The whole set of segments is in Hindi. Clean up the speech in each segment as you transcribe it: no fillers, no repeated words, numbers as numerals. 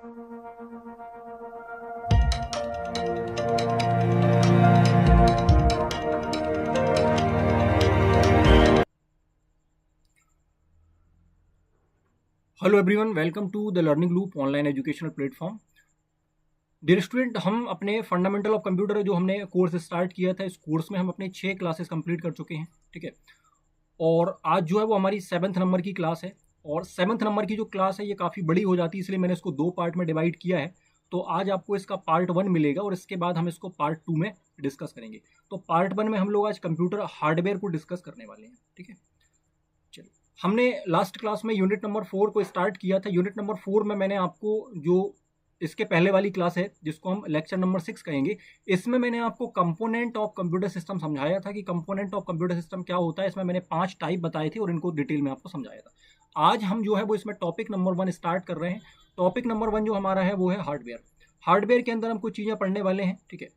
Hello everyone, welcome to the learning loop online educational platform. Dear student, हम अपने फंडामेंटल ऑफ कंप्यूटर जो हमने कोर्स स्टार्ट किया था, इस कोर्स में हम अपने 6 क्लासेस कंप्लीट कर चुके हैं। ठीक है, और आज जो है वो हमारी 7th नंबर की क्लास है। और 7th नंबर की जो क्लास है ये काफ़ी बड़ी हो जाती है, इसलिए मैंने इसको 2 पार्ट में डिवाइड किया है। तो आज आपको इसका पार्ट 1 मिलेगा और इसके बाद हम इसको पार्ट 2 में डिस्कस करेंगे। तो पार्ट 1 में हम लोग आज कंप्यूटर हार्डवेयर को डिस्कस करने वाले हैं। ठीक है, चलिए, हमने लास्ट क्लास में यूनिट नंबर 4 को स्टार्ट किया था। यूनिट नंबर 4 में मैंने आपको जो इसके पहले वाली क्लास है, जिसको हम लेक्चर नंबर 6 कहेंगे, इसमें मैंने आपको कंपोनेंट ऑफ कंप्यूटर सिस्टम समझाया था कि कंपोनेंट ऑफ कंप्यूटर सिस्टम क्या होता है। इसमें मैंने 5 टाइप बताए थे और इनको डिटेल में आपको समझाया था। आज हम जो है वो इसमें टॉपिक नंबर 1 स्टार्ट कर रहे हैं। टॉपिक नंबर 1 जो हमारा है वो है हार्डवेयर। हार्डवेयर के अंदर हम कुछ चीज़ें पढ़ने वाले हैं। ठीक है,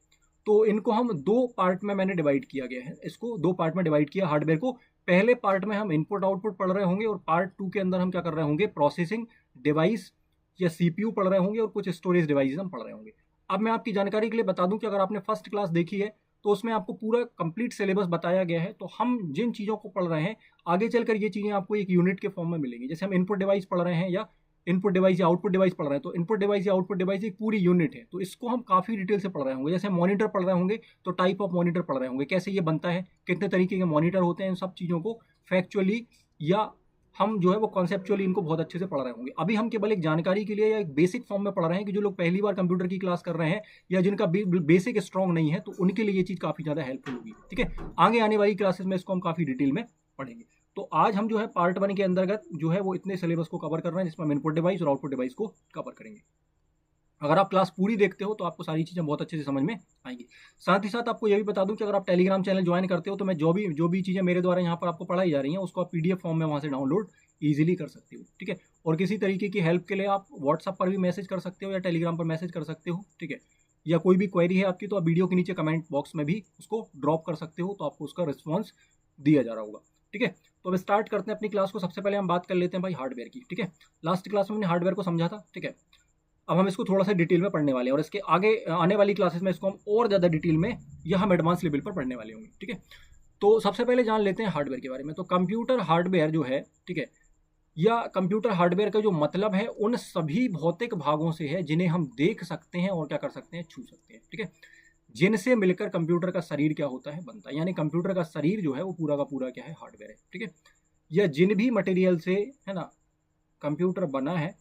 तो इनको हम 2 पार्ट में मैंने डिवाइड किया गया है। इसको 2 पार्ट में डिवाइड किया हार्डवेयर को। पहले पार्ट में हम इनपुट आउटपुट पढ़ रहे होंगे और पार्ट 2 के अंदर हम क्या कर रहे होंगे, प्रोसेसिंग डिवाइस या सीपीयू पढ़ रहे होंगे और कुछ स्टोरेज डिवाइस हम पढ़ रहे होंगे। अब मैं आपकी जानकारी के लिए बता दूं कि अगर आपने फर्स्ट क्लास देखी है तो उसमें आपको पूरा कंप्लीट सिलेबस बताया गया है। तो हम जिन चीज़ों को पढ़ रहे हैं आगे चलकर ये चीज़ें आपको एक यूनिट के फॉर्म में मिलेंगी। जैसे हम इनपुट डिवाइस पढ़ रहे हैं या इनपुट डिवाइस या आउटपुट डिवाइस पढ़ रहे हैं, तो इनपुट डिवाइस या आउटपुट डिवाइस एक पूरी यूनिट है, तो इसको हम काफ़ी डिटेल से पढ़ रहे होंगे। जैसे मॉनिटर पढ़ रहे होंगे तो टाइप ऑफ मॉनिटर पढ़ रहे होंगे, कैसे ये बनता है, कितने तरीके के मॉनिटर होते हैं, इन सब चीज़ों को फैक्चुअली या हम जो है वो कॉन्सेप्चुअली इनको बहुत अच्छे से पढ़ रहे होंगे। अभी हम केवल एक जानकारी के लिए या एक बेसिक फॉर्म में पढ़ रहे हैं कि जो लोग पहली बार कंप्यूटर की क्लास कर रहे हैं या जिनका बेसिक स्ट्रॉन्ग नहीं है, तो उनके लिए ये चीज़ काफ़ी ज़्यादा हेल्पफुल होगी। ठीक है, आगे आने वाली क्लासेस में इसको हम काफ़ी डिटेल में पढ़ेंगे। तो आज हम जो है पार्ट 1 के अंतर्गत जो है वो इतने सिलेबस को कवर कर रहे हैं, जिसमें हम इनपुट डिवाइस और आउटपुट डिवाइस को कवर करेंगे। अगर आप क्लास पूरी देखते हो तो आपको सारी चीज़ें बहुत अच्छे से समझ में आएंगी। साथ ही साथ आपको यह भी बता दूं कि अगर आप टेलीग्राम चैनल ज्वाइन करते हो तो मैं जो भी चीज़ें मेरे द्वारा यहाँ पर आपको पढ़ाई जा रही हैं उसको आप पीडीएफ फॉर्म में वहाँ से डाउनलोड ईजिली कर सकते हो। ठीक है, और किसी तरीके की हेल्प के लिए आप व्हाट्सअप पर भी मैसेज कर सकते हो या टेलीग्राम पर मैसेज कर सकते हो। ठीक है, या कोई भी क्वेरी है आपकी तो आप वीडियो के नीचे कमेंट बॉक्स में भी उसको ड्रॉप कर सकते हो, तो आपको उसका रिस्पॉन्स दिया जा रहा होगा। ठीक है, तो अब स्टार्ट करते हैं अपनी क्लास को। सबसे पहले हम बात कर लेते हैं भाई हार्डवेयर की। ठीक है, लास्ट क्लास में हमने हार्डवेयर को समझा था। ठीक है, अब हम इसको थोड़ा सा डिटेल में पढ़ने वाले हैं और इसके आगे आने वाली क्लासेस में इसको हम और ज़्यादा डिटेल में या हम एडवांस लेवल पर पढ़ने वाले होंगे। ठीक है, तो सबसे पहले जान लेते हैं हार्डवेयर के बारे में। तो कंप्यूटर हार्डवेयर जो है, ठीक है, या कंप्यूटर हार्डवेयर का जो मतलब है उन सभी भौतिक भागों से है जिन्हें हम देख सकते हैं और क्या कर सकते हैं, छू सकते हैं। ठीक है, जिनसे मिलकर कंप्यूटर का शरीर क्या होता है, बनता है। यानी कंप्यूटर का शरीर जो है वो पूरा का पूरा क्या है, हार्डवेयर है। ठीक है, या जिन भी मटेरियल से है ना कंप्यूटर बना है,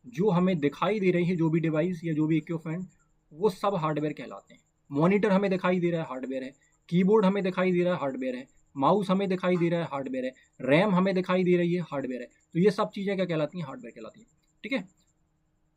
जो हमें दिखाई दे रही है, जो भी डिवाइस या जो भी इक्विपमेंट, वो सब हार्डवेयर कहलाते हैं। मॉनिटर हमें दिखाई दे रहा है, हार्डवेयर है। कीबोर्ड हमें दिखाई दे रहा है, हार्डवेयर है। माउस हमें दिखाई दे रहा है, हार्डवेयर है। रैम हमें दिखाई दे रही है, हार्डवेयर है। तो ये सब चीज़ें क्या कहलाती हैं, हार्डवेयर कहलाती हैं। ठीक है,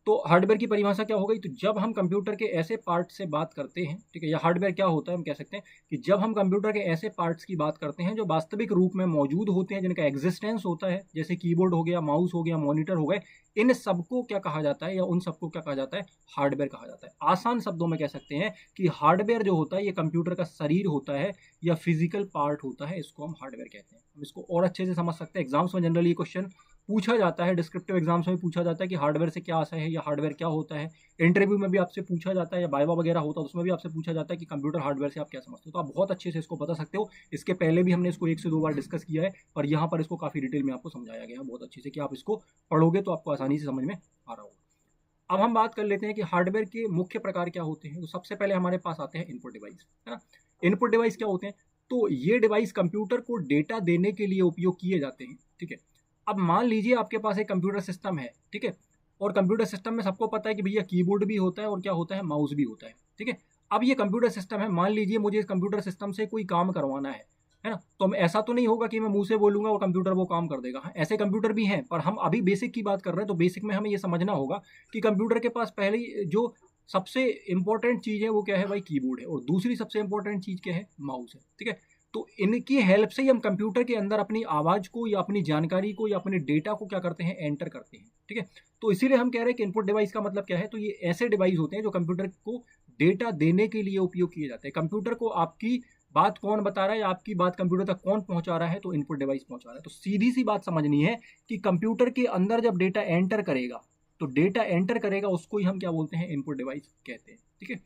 तो हार्डवेयर की परिभाषा क्या हो गई, तो जब हम कंप्यूटर के ऐसे पार्ट से बात करते हैं, ठीक है, या हार्डवेयर क्या होता है, हम कह सकते हैं कि जब हम कंप्यूटर के ऐसे पार्ट्स की बात करते हैं जो वास्तविक रूप में मौजूद होते हैं, जिनका एग्जिस्टेंस होता है, जैसे कीबोर्ड हो गया, माउस हो गया, मॉनिटर हो गए, इन सबको क्या कहा जाता है या उन सबको क्या कहा जाता है, हार्डवेयर कहा जाता है। आसान शब्दों में कह सकते हैं कि हार्डवेयर जो होता है ये कंप्यूटर का शरीर होता है या फिजिकल पार्ट होता है, इसको हम हार्डवेयर कहते हैं। हम इसको और अच्छे से समझ सकते हैं। एग्जाम्स में जनरली ये क्वेश्चन पूछा जाता है, डिस्क्रिप्टिव एग्जाम्स में पूछा जाता है कि हार्डवेयर से क्या आशय है या हार्डवेयर क्या होता है। इंटरव्यू में भी आपसे पूछा जाता है या वाइवा वगैरह होता है उसमें भी आपसे पूछा जाता है कि कंप्यूटर हार्डवेयर से आप क्या समझते हो। तो आप बहुत अच्छे से इसको बता सकते हो। इसके पहले भी हमने इसको 1 से 2 बार डिस्कस किया है, पर यहाँ पर इसको काफ़ी डिटेल में आपको समझाया गया है बहुत अच्छे से, कि आप इसको पढ़ोगे तो आपको आसानी से समझ में आ रहा होगा। अब हम बात कर लेते हैं कि हार्डवेयर के मुख्य प्रकार क्या होते हैं। तो सबसे पहले हमारे पास आते हैं इनपुट डिवाइस, है ना। इनपुट डिवाइस क्या होते हैं, तो ये डिवाइस कंप्यूटर को डेटा देने के लिए उपयोग किए जाते हैं। ठीक है, अब मान लीजिए आपके पास एक कंप्यूटर सिस्टम है, ठीक है, और कंप्यूटर सिस्टम में सबको पता है कि भैया कीबोर्ड भी होता है और क्या होता है, माउस भी होता है। ठीक है, अब ये कंप्यूटर सिस्टम है, मान लीजिए मुझे इस कंप्यूटर सिस्टम से कोई काम करवाना है ना। तो ऐसा तो नहीं होगा कि मैं मुंह से बोलूंगा और कंप्यूटर वो काम कर देगा। हाँ, ऐसे कंप्यूटर भी हैं, पर हम अभी बेसिक की बात कर रहे हैं। तो बेसिक में हमें ये समझना होगा कि कंप्यूटर के पास पहले जो सबसे इंपॉर्टेंट चीज़ है वो क्या है भाई, कीबोर्ड है, और दूसरी सबसे इंपॉर्टेंट चीज़ क्या है, माउस है। ठीक है, तो इनकी हेल्प से ही हम कंप्यूटर के अंदर अपनी आवाज़ को या अपनी जानकारी को या अपने डेटा को क्या करते हैं, एंटर करते हैं। ठीक है, तो इसीलिए हम कह रहे हैं कि इनपुट डिवाइस का मतलब क्या है, तो ये ऐसे डिवाइस होते हैं जो कंप्यूटर को डेटा देने के लिए उपयोग किए जाते हैं। कंप्यूटर को आपकी बात कौन बता रहा है या आपकी बात कंप्यूटर तक कौन पहुंचा रहा है, तो इनपुट डिवाइस पहुंचा रहा है। तो सीधी सी बात समझनी है कि कंप्यूटर के अंदर जब डेटा एंटर करेगा, तो डेटा एंटर करेगा उसको ही हम क्या बोलते हैं, इनपुट डिवाइस कहते हैं। ठीक है,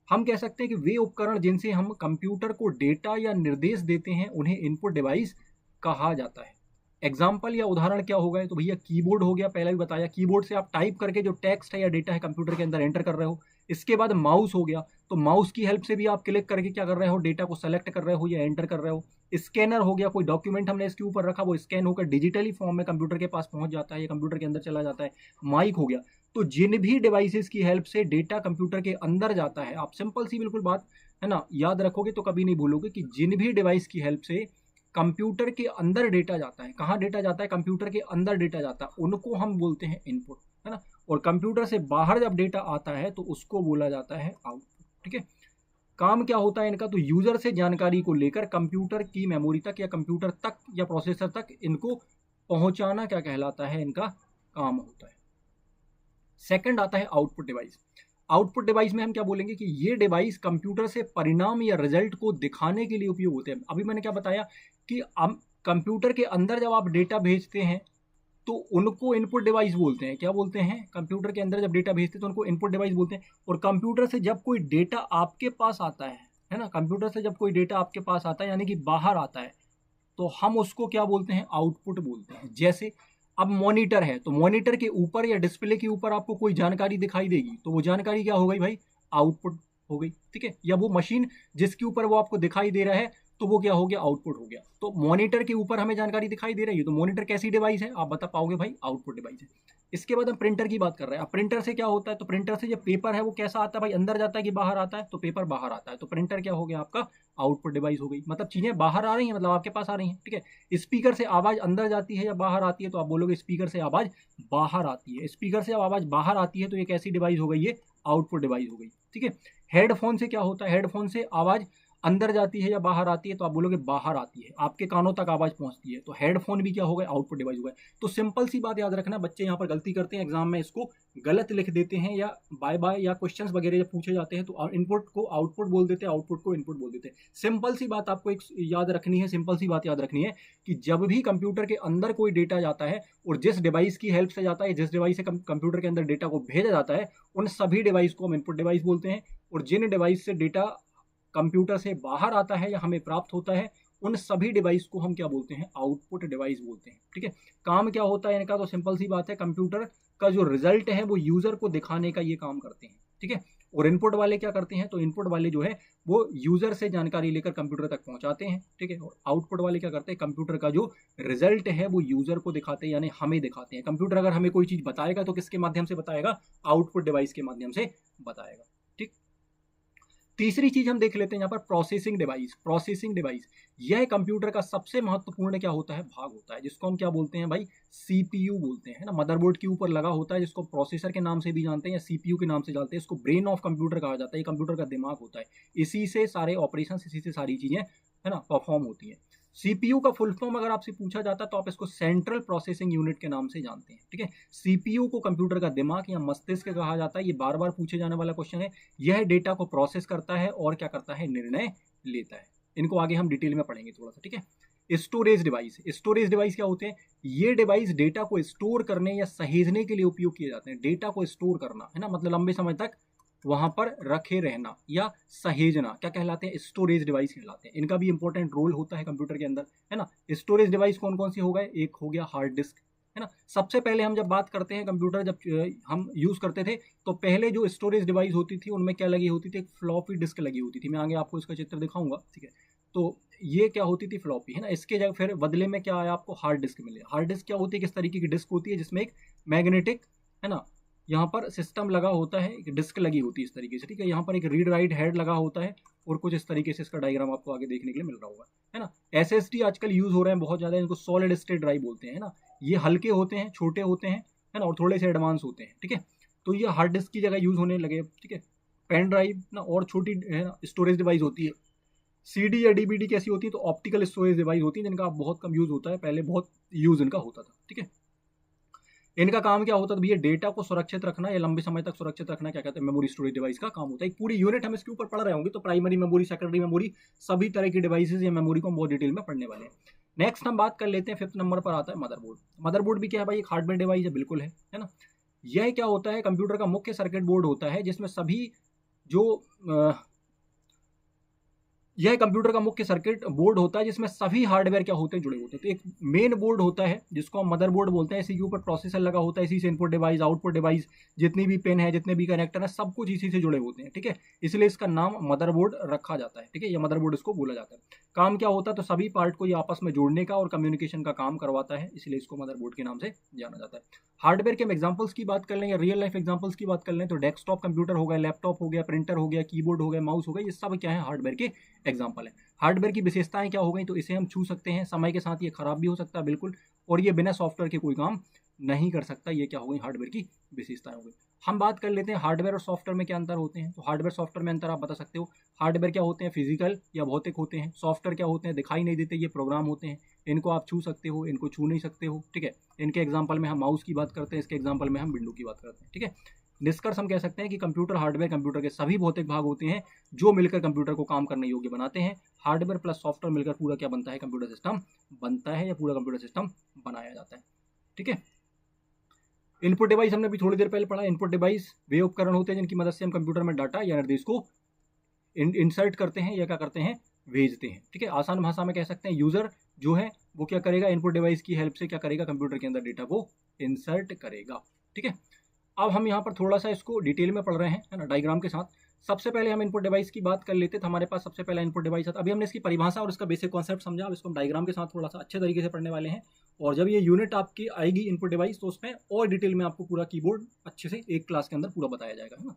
हम कह सकते हैं कि वे उपकरण जिनसे हम कंप्यूटर को डेटा या निर्देश देते हैं उन्हें इनपुट डिवाइस कहा जाता है। एग्जाम्पल या उदाहरण क्या होगा, तो भैया कीबोर्ड हो गया, पहले भी बताया, कीबोर्ड से आप टाइप करके जो टेक्स्ट है या डेटा है कंप्यूटर के अंदर एंटर कर रहे हो। इसके बाद माउस हो गया, तो माउस की हेल्प से भी आप क्लिक करके क्या कर रहे हो, डेटा को सेलेक्ट कर रहे हो या एंटर कर रहे हो। स्कैनर हो गया, कोई डॉक्यूमेंट हमने इसके ऊपर रखा, वो स्कैन होकर डिजिटली फॉर्म में कंप्यूटर के पास पहुंच जाता है या कंप्यूटर के अंदर चला जाता है। माइक हो गया, तो जिन भी डिवाइसेस की हेल्प से डेटा कंप्यूटर के अंदर जाता है, आप सिंपल सी बिल्कुल बात है ना याद रखोगे तो कभी नहीं भूलोगे कि जिन भी डिवाइस की हेल्प से कंप्यूटर के अंदर डेटा जाता है, कहाँ डेटा जाता है, कंप्यूटर के अंदर डेटा जाता है, उनको हम बोलते हैं इनपुट, है ना। और कंप्यूटर से बाहर जब डेटा आता है तो उसको बोला जाता है आउटपुट। ठीक है, काम क्या होता है इनका, तो यूजर से जानकारी को लेकर कंप्यूटर की मेमोरी तक या कंप्यूटर तक या प्रोसेसर तक इनको पहुंचाना क्या कहलाता है, इनका काम होता है। सेकंड आता है आउटपुट डिवाइस। आउटपुट डिवाइस में हम क्या बोलेंगे कि ये डिवाइस कंप्यूटर से परिणाम या रिजल्ट को दिखाने के लिए उपयोग होते हैं। अभी मैंने क्या बताया कि कंप्यूटर के अंदर जब आप डेटा भेजते हैं तो उनको इनपुट डिवाइस बोलते हैं। क्या बोलते हैं, कंप्यूटर के अंदर जब डेटा भेजते हैं तो उनको इनपुट डिवाइस बोलते हैं। और कंप्यूटर से जब कोई डेटा आपके पास आता है ना, कंप्यूटर से जब कोई डेटा आपके पास आता है यानी कि बाहर आता है, तो हम उसको क्या बोलते हैं, आउटपुट बोलते हैं। जैसे अब मॉनिटर है, तो मॉनिटर के ऊपर या डिस्प्ले के ऊपर आपको कोई जानकारी दिखाई देगी, तो वो जानकारी क्या हो गई भाई, आउटपुट हो गई। ठीक है, या वो मशीन जिसके ऊपर वो आपको दिखाई दे रहा है तो वो क्या हो गया, आउटपुट हो गया। तो मॉनिटर के ऊपर हमें जानकारी दिखाई दे रही है, तो मॉनिटर कैसी डिवाइस है, आप बता पाओगे भाई, आउटपुट डिवाइस है। इसके बाद हम प्रिंटर की बात कर रहे हैं। अब प्रिंटर से क्या होता है, तो प्रिंटर से जो पेपर है वो कैसा आता है भाई, अंदर जाता है कि बाहर आता है, तो पेपर बाहर आता है, तो प्रिंटर क्या हो गया आपका, आउटपुट डिवाइस हो गई। मतलब चीजें बाहर आ रही हैं, मतलब आपके पास आ रही हैं। ठीक है, स्पीकर से आवाज अंदर जाती है या बाहर आती है, तो आप बोलोगे स्पीकर से आवाज बाहर आती है। स्पीकर से आवाज बाहर आती है तो ये कैसी डिवाइस हो गई, ये आउटपुट डिवाइस हो गई। ठीक है, हेडफोन से क्या होता है, हेडफोन से आवाज अंदर जाती है या बाहर आती है, तो आप बोलोगे बाहर आती है, आपके कानों तक आवाज पहुंचती है, तो हेडफोन भी क्या हो गए, आउटपुट डिवाइस हो गए। तो सिंपल सी बात याद रखना, बच्चे यहाँ पर गलती करते हैं एग्जाम में, इसको गलत लिख देते हैं या बाय बाय या क्वेश्चंस वगैरह जब पूछे जाते हैं तो इनपुट को आउटपुट बोल देते हैं, आउटपुट को इनपुट बोल देते हैं। सिंपल सी बात आपको एक याद रखनी है, सिंपल सी बात याद रखनी है कि जब भी कंप्यूटर के अंदर कोई डेटा जाता है और जिस डिवाइस की हेल्प से जाता है, जिस डिवाइस से कंप्यूटर के अंदर डेटा को भेजा जाता है, उन सभी डिवाइस को हम इनपुट डिवाइस बोलते हैं। और जिन डिवाइस से डेटा कंप्यूटर से बाहर आता है या हमें प्राप्त होता है, उन सभी डिवाइस को हम क्या बोलते हैं, आउटपुट डिवाइस बोलते हैं। ठीक है, काम क्या होता है इनका, तो सिंपल सी बात है, कंप्यूटर का जो रिजल्ट है वो यूजर को दिखाने का ये काम करते हैं। ठीक है, और इनपुट वाले क्या करते हैं, तो इनपुट वाले जो है वो यूजर से जानकारी लेकर कंप्यूटर तक पहुंचाते हैं। ठीक है, और आउटपुट वाले क्या करते हैं, कंप्यूटर का जो रिजल्ट है वो यूजर को दिखाते हैं, यानी हमें दिखाते हैं। कंप्यूटर अगर हमें कोई चीज बताएगा तो किसके माध्यम से बताएगा, आउटपुट डिवाइस के माध्यम से बताएगा। ठीक, तीसरी चीज हम देख लेते हैं यहाँ पर, प्रोसेसिंग डिवाइस। प्रोसेसिंग डिवाइस यह कंप्यूटर का सबसे महत्वपूर्ण क्या होता है, भाग होता है, जिसको हम क्या बोलते हैं भाई, सीपीयू बोलते हैं ना। मदरबोर्ड के ऊपर लगा होता है, जिसको प्रोसेसर के नाम से भी जानते हैं या सीपीयू के नाम से जानते हैं। इसको ब्रेन ऑफ कंप्यूटर कहा जाता है, ये कंप्यूटर का दिमाग होता है, इसी से सारे ऑपरेशन, इसी से सारी चीजें है ना परफॉर्म होती हैं। सीपीयू का फुल फॉर्म अगर आपसे पूछा जाता है तो आप इसको सेंट्रल प्रोसेसिंग यूनिट के नाम से जानते हैं। ठीक है, सीपीयू को कंप्यूटर का दिमाग या मस्तिष्क कहा जाता है। ये बार बार पूछे जाने वाला क्वेश्चन है। यह डेटा को प्रोसेस करता है और क्या करता है, निर्णय लेता है। इनको आगे हम डिटेल में पढ़ेंगे थोड़ा सा। ठीक है, स्टोरेज डिवाइस। स्टोरेज डिवाइस क्या होते हैं, ये डिवाइस डेटा को स्टोर करने या सहेजने के लिए उपयोग किए जाते हैं। डेटा को स्टोर करना है ना, मतलब लंबे समय तक वहां पर रखे रहना या सहेजना, क्या कहलाते हैं, स्टोरेज डिवाइस कहलाते हैं। इनका भी इंपॉर्टेंट रोल होता है कंप्यूटर के अंदर, है ना। स्टोरेज डिवाइस कौन कौन सी हो गए, एक हो गया हार्ड डिस्क, है ना। सबसे पहले हम जब बात करते हैं कंप्यूटर जब हम यूज करते थे तो पहले जो स्टोरेज डिवाइस होती थी उनमें क्या लगी होती थी, एक फ्लॉपी डिस्क लगी होती थी। मैं आगे आपको इसका चित्र दिखाऊंगा। ठीक है, तो ये क्या होती थी, फ्लॉपी, है ना। इसके जगह फिर बदले में क्या आया, आपको हार्ड डिस्क मिले। हार्ड डिस्क क्या होती है, किस तरीके की डिस्क होती है, जिसमें एक मैग्नेटिक, है ना, यहाँ पर सिस्टम लगा होता है, एक डिस्क लगी होती है इस तरीके से। ठीक है, यहाँ पर एक रीड राइट हेड लगा होता है और कुछ इस तरीके से इसका डायग्राम आपको आगे देखने के लिए मिल रहा होगा, है ना। एसएसडी आजकल यूज हो रहे हैं बहुत ज्यादा, इनको सॉलिड स्टेट ड्राइव बोलते हैं, है ना। ये हल्के होते हैं, छोटे होते हैं, है ना, और थोड़े से एडवांस होते हैं। ठीक है, तो ये हार्ड डिस्क की जगह यूज होने लगे। ठीक है, पेन ड्राइव ना और छोटी है ना स्टोरेज डिवाइस होती है। सीडी या डीवीडी कैसी होती है, तो ऑप्टिकल स्टोरेज डिवाइस होती है, जिनका बहुत कम यूज होता है, पहले बहुत यूज इनका होता था। ठीक है, इनका काम क्या होता है भैया, डेटा को सुरक्षित रखना या लंबे समय तक सुरक्षित रखना, क्या कहते हैं, मेमोरी स्टोरेज डिवाइस का काम होता है। एक पूरी यूनिट हम इसके ऊपर पढ़ रहे होंगे, तो प्राइमरी मेमोरी, सेकेंडरी मेमोरी, सभी तरह की डिवाइसेज या मेमोरी को हम बहुत डिटेल में पढ़ने वाले हैं। नेक्स्ट हम बात कर लेते हैं, 5th नंबर पर आता है मदरबोर्ड। मदरबोर्ड भी क्या है भाई, एक हार्डवेयर डिवाइस है, बिल्कुल है ना। यह क्या होता है, कंप्यूटर का मुख्य सर्किट बोर्ड होता है जिसमें सभी जो यह कंप्यूटर का मुख्य सर्किट बोर्ड होता है जिसमें सभी हार्डवेयर क्या होते हैं, जुड़े होते हैं। तो एक मेन बोर्ड होता है जिसको हम मदरबोर्ड बोलते हैं, इसी के ऊपर प्रोसेसर लगा होता है, इसी से इनपुट डिवाइस, आउटपुट डिवाइस, जितनी भी पिन है, जितने भी कनेक्टर है, सब कुछ इसी से जुड़े होते हैं, ठीक है। इसलिए इसका नाम मदरबोर्ड रखा जाता है, ठीक है, या मदरबोर्ड इसको बोला जाता है। काम क्या होता है, तो सभी पार्ट को ये आपस में जोड़ने का और कम्युनिकेशन का काम करवाता है, इसलिए इसको मदरबोर्ड के नाम से जाना जाता है। हार्डवेयर के हम एग्जांपल्स की बात कर लें या रियल लाइफ एग्जांपल्स की बात कर लें तो डेस्कटॉप कंप्यूटर हो गया, लैपटॉप हो गया, प्रिंटर हो गया, कीबोर्ड हो गया, माउस हो गया, ये सब क्या है, हार्डवेयर के एग्जांपल है। हार्डवेयर की विशेषताएं क्या हो गई, तो इसे हम छू सकते हैं, समय के साथ ये खराब भी हो सकता है बिल्कुल, और ये बिना सॉफ्टवेयर के कोई काम नहीं कर सकता। ये क्या हो गई, हार्डवेयर की विशेषताएं हो गई। हम बात कर लेते हैं हार्डवेयर और सॉफ्टवेयर में क्या अंतर होते हैं। तो हार्डवेयर सॉफ्टवेयर में अंतर आप बता सकते हो। हार्डवेयर क्या होते हैं, फिजिकल या भौतिक होते हैं। सॉफ्टवेयर क्या होते हैं, दिखाई नहीं देते, ये प्रोग्राम होते हैं, इनको आप छू सकते हो, इनको छू नहीं सकते हो, ठीक है। इनके एग्जाम्पल में हम माउस की बात करते हैं, इसके एग्जाम्पल में हम विंडो की बात करते हैं, ठीक है। निष्कर्ष हम कह सकते हैं कि कंप्यूटर हार्डवेयर कंप्यूटर के सभी भौतिक भाग होते हैं जो मिलकर कंप्यूटर को काम करने योग्य बनाते हैं। हार्डवेयर प्लस सॉफ्टवेयर मिलकर पूरा क्या बनता है, कंप्यूटर सिस्टम बनता है या पूरा कंप्यूटर सिस्टम बनाया जाता है, ठीक है। इनपुट डिवाइस हमने भी थोड़ी देर पहले पढ़ा। इनपुट डिवाइस वे उपकरण होते हैं जिनकी मदद से हम कंप्यूटर में डाटा या निर्देश को इंसर्ट करते हैं या क्या करते हैं, भेजते हैं, ठीक है। आसान भाषा में कह सकते हैं यूजर जो है वो क्या करेगा, इनपुट डिवाइस की हेल्प से क्या करेगा, कंप्यूटर के अंदर डेटा को इंसर्ट करेगा, ठीक है। अब हम यहाँ पर थोड़ा सा इसको डिटेल में पढ़ रहे हैं, है ना, डायग्राम के साथ। सबसे पहले हम इनपुट डिवाइस की बात कर लेते थे। हमारे पास सबसे पहला इनपुट डिवाइस था। अभी हमने इसकी परिभाषा और इसका बेसिक कॉन्सेप्ट समझा। अब इसको हम डायग्राम के साथ थोड़ा सा अच्छे तरीके से पढ़ने वाले हैं, और जब ये यूनिट आपकी आएगी इनपुट डिवाइस तो उसमें और डिटेल में आपको पूरा कीबोर्ड अच्छे से एक क्लास के अंदर पूरा बताया जाएगा, है ना।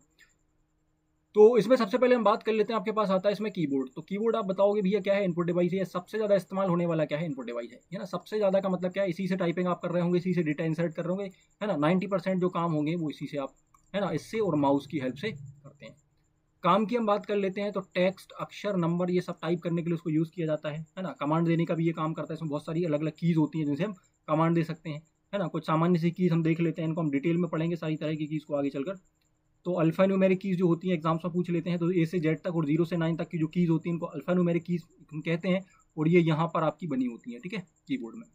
तो इसमें सबसे पहले हम बात कर लेते हैं, आपके पास आता है इसमें कीबोर्ड। तो कीबोर्ड आप बताओगे भैया क्या है, इनपुट डिवाइस है, सबसे ज़्यादा इस्तेमाल होने वाला क्या है, इनपुट डिवाइस है ना। सबसे ज़्यादा का मतलब क्या है, इसी से टाइपिंग आप कर रहे होंगे, इसी से डेटा इंसर्ट कर रहे होंगे, है ना। 90% जो काम होंगे वो इसी से आप, है ना, इससे और माउस की हेल्प से करते हैं। काम की हम बात कर लेते हैं तो टेक्स्ट, अक्षर, नंबर, ये सब टाइप करने के लिए उसको यूज़ किया जाता है ना। कमांड देने का भी ये काम करता है। इसमें बहुत सारी अलग अलग कीज़ होती हैं जिनसे हम कमांड दे सकते हैं, है ना। कुछ सामान्य सी कीज़ हम देख लेते हैं, इनको हम डिटेल में पढ़ेंगे सारी तरह की कीज़ को आगे चलकर। तो अल्फा न्यूमेरिक कीज़ जो होती हैं एग्जाम्स में पूछ लेते हैं, तो ए से जेड तक और 0 से 9 तक की जो कीज़ होती हैं इनको अल्फा न्यूमेरिक कीज़ हम कहते हैं, और ये यहाँ पर आपकी बनी होती हैं, ठीक है, कीबोर्ड में।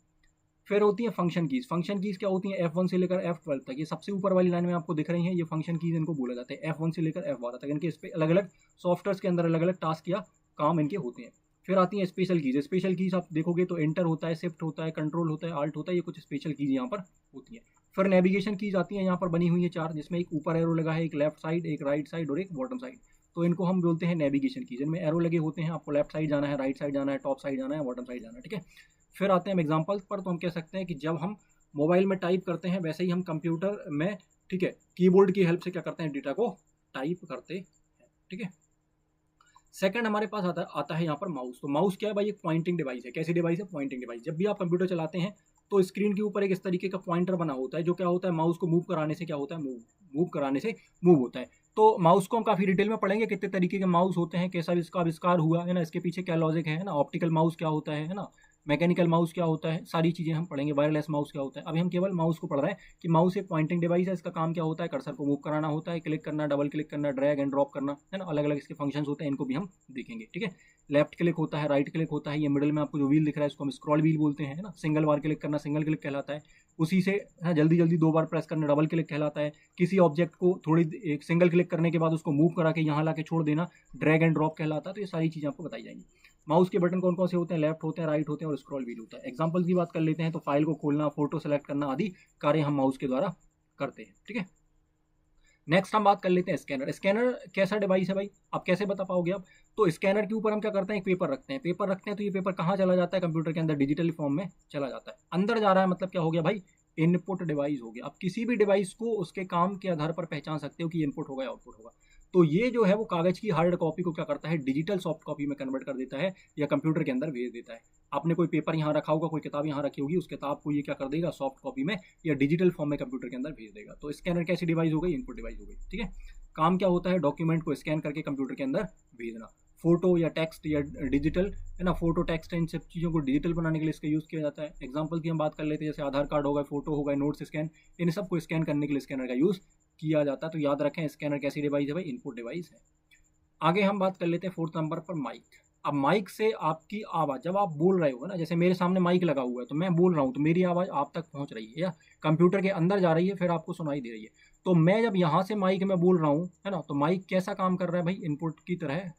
फिर होती है फंक्शन कीज़। फंक्शन कीज़ क्या होती हैं, F1 से लेकर F12 तक, ये सबसे ऊपर वाली लाइन में आपको दिख रही हैं, ये फंक्शन कीज़ इनको बोला जाता है। F1 से लेकर F12 तक, इनके इस पर अलग अलग सॉफ्टवेयर के अंदर अलग अलग टास्क या काम इनके होते हैं। फिर आती है स्पेशल कीज़। स्पेशल कीज़ आप देखोगे तो एंटर होता है, शिफ्ट होता है, कंट्रोल होता है, आल्ट होता है, ये कुछ स्पेशल कीज़ यहाँ पर होती है। फिर नेविगेशन कीज़ आती हैं, यहाँ पर बनी हुई है 4, जिसमें एक ऊपर एरो लगा है, एक लेफ्ट साइड, एक राइट साइड और एक बॉटम साइड। तो इनको हम बोलते हैं नेविगेशन कीज़। इनमें एरो लगे होते हैं, आपको लेफ्ट साइड जाना है, राइट साइड जाना है, टॉप साइड जाना है, बॉटम साइड जाना है, ठीक है। फिर आते हैं हम एग्जाम्पल्स पर। तो हम कह सकते हैं कि जब हम मोबाइल में टाइप करते हैं वैसे ही हम कंप्यूटर में, ठीक है, कीबोर्ड की हेल्प से क्या करते हैं, डेटा को टाइप करते हैं, ठीक है। सेकंड हमारे पास आता है यहाँ पर माउस। तो माउस क्या है भाई, एक पॉइंटिंग डिवाइस है। कैसी डिवाइस है, पॉइंटिंग डिवाइस। जब भी आप कंप्यूटर चलाते हैं तो स्क्रीन के ऊपर एक इस तरीके का पॉइंटर बना होता है, जो क्या होता है, माउस को मूव कराने से क्या होता है, मूव कराने से मूव होता है। तो माउस को हम काफ़ी डिटेल में पढ़ेंगे, कितने तरीके के माउस होते हैं, कैसा इसका आविष्कार हुआ है ना, इसके पीछे क्या लॉजिक है ना। ऑप्टिकल माउस क्या होता है ना, मैकेनिकल माउस क्या होता है, सारी चीज़ें हम पढ़ेंगे। वायरलेस माउस क्या होता है। अभी हम केवल माउस को पढ़ रहे हैं कि माउस एक पॉइंटिंग डिवाइस है। इसका काम क्या होता है, कर्सर को मूव कराना होता है, क्लिक करना, डबल क्लिक करना, ड्रैग एंड ड्रॉप करना, है ना। अलग अलग इसके फंक्शंस होते हैं, इनको भी हम देखेंगे, ठीक है। लेफ्ट क्लिक होता है, राइट क्लिक होता है, ये मिडिल में आपको जो व्हील दिख रहा है इसको हम स्क्रॉल व्हील बोलते हैं, ना। सिंगल बार क्लिक करना सिंगल क्लिक कहलाता है। उसी से जल्दी जल्दी 2 बार प्रेस करना डबल क्लिक कहलाता है। किसी ऑब्जेक्ट को थोड़ी एक सिंगल क्लिक करने के बाद उसको मूव करा के यहाँ ला के छोड़ देना ड्रैग एंड ड्रॉप कहलाता है। तो ये सारी चीज़ें आपको बताई जाएंगी। माउस के बटन कौन कौन से होते हैं, लेफ्ट होते हैं, राइट होते हैं और स्क्रॉल व्हील होता है। एग्जाम्पल की बात कर लेते हैं तो फाइल को खोलना, फोटो सेलेक्ट करना आदि कार्य हम माउस के द्वारा करते हैं, ठीक है। नेक्स्ट हम बात कर लेते हैं स्कैनर। स्कैनर कैसा डिवाइस है भाई, आप कैसे बता पाओगे आप। तो स्कैनर के ऊपर हम क्या करते हैं, एक पेपर रखते हैं। पेपर रखते हैं तो ये पेपर कहाँ चला जाता है, कंप्यूटर के अंदर डिजिटल फॉर्म में चला जाता है। अंदर जा रहा है मतलब क्या हो गया भाई, इनपुट डिवाइस हो गया। आप किसी भी डिवाइस को उसके काम के आधार पर पहचान सकते हो कि इनपुट होगा या आउटपुट होगा। तो ये जो है वो कागज़ की हार्ड कॉपी को क्या करता है, डिजिटल सॉफ्ट कॉपी में कन्वर्ट कर देता है या कंप्यूटर के अंदर भेज देता है। आपने कोई पेपर यहाँ रखा होगा, कोई किताब यहाँ रखी होगी, उस किताब को ये क्या कर देगा, सॉफ्ट कॉपी में या डिजिटल फॉर्म में कंप्यूटर के अंदर भेज देगा। तो स्कैनर कैसी डिवाइस हो गई, इनपुट डिवाइस हो गई, ठीक है। काम क्या होता है, डॉक्यूमेंट को स्कैन करके कंप्यूटर के अंदर भेजना। फोटो या टेक्स्ट या डिजिटल, है ना, फोटो टेक्स्ट इन सब चीज़ों को डिजिटल बनाने के लिए इसका यूज़ किया जाता है। एग्जांपल की हम बात कर लेते हैं, जैसे आधार कार्ड हो गए, फोटो हो गए, नोट्स स्कैन, इन सब को स्कैन करने के लिए स्कैनर का यूज़ किया जाता है। तो याद रखें स्कैनर कैसी डिवाइस है भाई, इनपुट डिवाइस है। आगे हम बात कर लेते हैं 4th नंबर पर माइक। अब माइक से आपकी आवाज़ जब आप बोल रहे हो ना, जैसे मेरे सामने माइक लगा हुआ है तो मैं बोल रहा हूँ तो मेरी आवाज़ आप तक पहुँच रही है या कंप्यूटर के अंदर जा रही है, फिर आपको सुनाई दे रही है। तो मैं जब यहाँ से माइक में बोल रहा हूँ, है ना, तो माइक कैसा काम कर रहा है भाई, इनपुट की तरह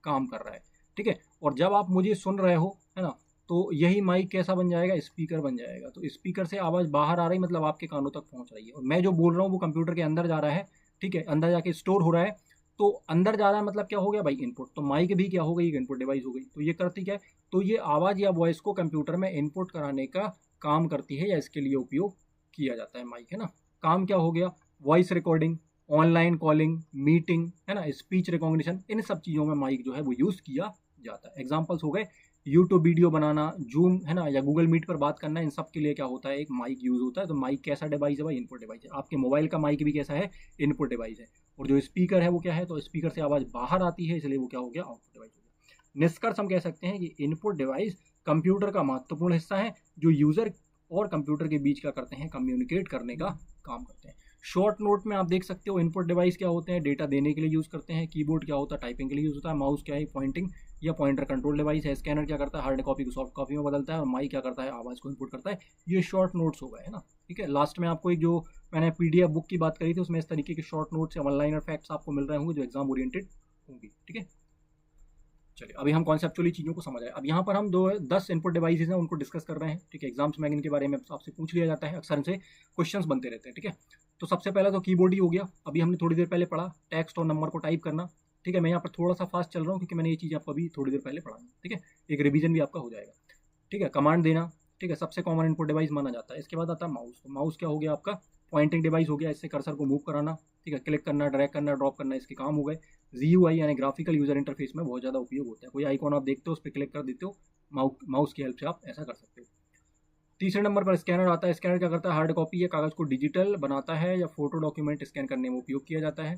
काम कर रहा है, ठीक है। और जब आप मुझे सुन रहे हो, है ना, तो यही माइक कैसा बन जाएगा, स्पीकर बन जाएगा। तो स्पीकर से आवाज़ बाहर आ रही, मतलब आपके कानों तक पहुंच रही है, और मैं जो बोल रहा हूँ वो कंप्यूटर के अंदर जा रहा है, ठीक है, अंदर जाके स्टोर हो रहा है। तो अंदर जा रहा है मतलब क्या हो गया भाई, इनपुट। तो माइक भी क्या हो गई, एक इनपुट डिवाइस हो गई। तो ये करती क्या है, तो ये आवाज़ या वॉइस को कंप्यूटर में इनपुट कराने का काम करती है, या इसके लिए उपयोग किया जाता है माइक, है ना। काम क्या हो गया, voice recording, online calling, meeting, है ना, स्पीच रिकॉग्निशन, इन सब चीज़ों में माइक जो है वो यूज़ किया जाता है। एग्जाम्पल्स हो गए यूट्यूब वीडियो बनाना, जूम, है ना, या गूगल मीट पर बात करना, इन सब के लिए क्या होता है, एक माइक यूज़ होता है। तो माइक कैसा डिवाइस है भाई, इनपुट डिवाइस है। आपके मोबाइल का माइक भी कैसा है, इनपुट डिवाइस है। और जो स्पीकर है वो क्या है, तो स्पीकर से आवाज़ बाहर आती है, इसलिए वो क्या हो गया, आउटपुट डिवाइस हो गया। निष्कर्ष हम कह सकते हैं कि इनपुट डिवाइस कंप्यूटर का महत्वपूर्ण हिस्सा है, जो यूज़र और कंप्यूटर के बीच क्या करते हैं, कम्युनिकेट करने का काम करते हैं। शॉर्ट नोट में आप देख सकते हो इनपुट डिवाइस क्या होते हैं, डेटा देने के लिए यूज़ करते हैं। कीबोर्ड क्या होता है, टाइपिंग के लिए यूज़ होता है। माउस क्या है, पॉइंटिंग या पॉइंटर कंट्रोल डिवाइस है। स्कैनर क्या करता है, हार्ड कॉपी को सॉफ्ट कॉपी में बदलता है। और माइक क्या करता है, आवाज़ को इनपुट करता है। ये शॉर्ट नोट्स हो गए, है ना, ठीक है। लास्ट में आपको एक जो मैंने PDF बुक की बात करी थी, उसमें इस तरीके के शॉर्ट नोट्स या वन लाइनर फैक्ट्स आपको मिल रहे होंगे जो एग्जाम ओरिएंटेड होंगी, ठीक है। चलिए अभी हम कॉन्सेप्चुअली चीज़ों को समझ रहे हैं। अब यहाँ पर हम 10 इनपुट डिवाइसेज हैं उनको डिस्कस कर रहे हैं, ठीक है। एग्जाम्स में इनके बारे में आपसे पूछ लिया जाता है, अक्सर इनसे क्वेश्चंस बनते रहते हैं, ठीक है। तो सबसे पहला तो कीबोर्ड ही हो गया, अभी हमने थोड़ी देर पहले पढ़ा, टेक्स्ट और नंबर को टाइप करना, ठीक है। मैं यहाँ पर थोड़ा सा फास्ट चल रहा हूँ क्योंकि मैंने ये चीज़ आपको अभी थोड़ी देर पहले पढ़ा, ठीक है। एक रिवीजन भी आपका हो जाएगा, ठीक है। कमांड देना, ठीक है, सबसे कॉमन इनपुट डिवाइस माना जाता है। इसके बाद आता है माउस। तो माउस क्या हो गया आपका, पॉइंटिंग डिवाइस हो गया, इससे कर्सर को मूव कराना, ठीक है, क्लिक करना, ड्रैग करना, ड्रॉप करना, इसके काम हो गए। GUI यानी ग्राफिकल यूजर इंटरफेस में बहुत ज़्यादा उपयोग होता है। कोई आइकॉन आप देखते हो, उस पर क्लिक कर देते हो, माउस की हेल्प से आप ऐसा कर सकते हो। तीसरे नंबर पर स्कैनर आता है। स्कैनर क्या करता है, हार्ड कॉपी या कागज़ को डिजिटल बनाता है या फोटो डॉक्यूमेंट स्कैन करने में उपयोग किया जाता है।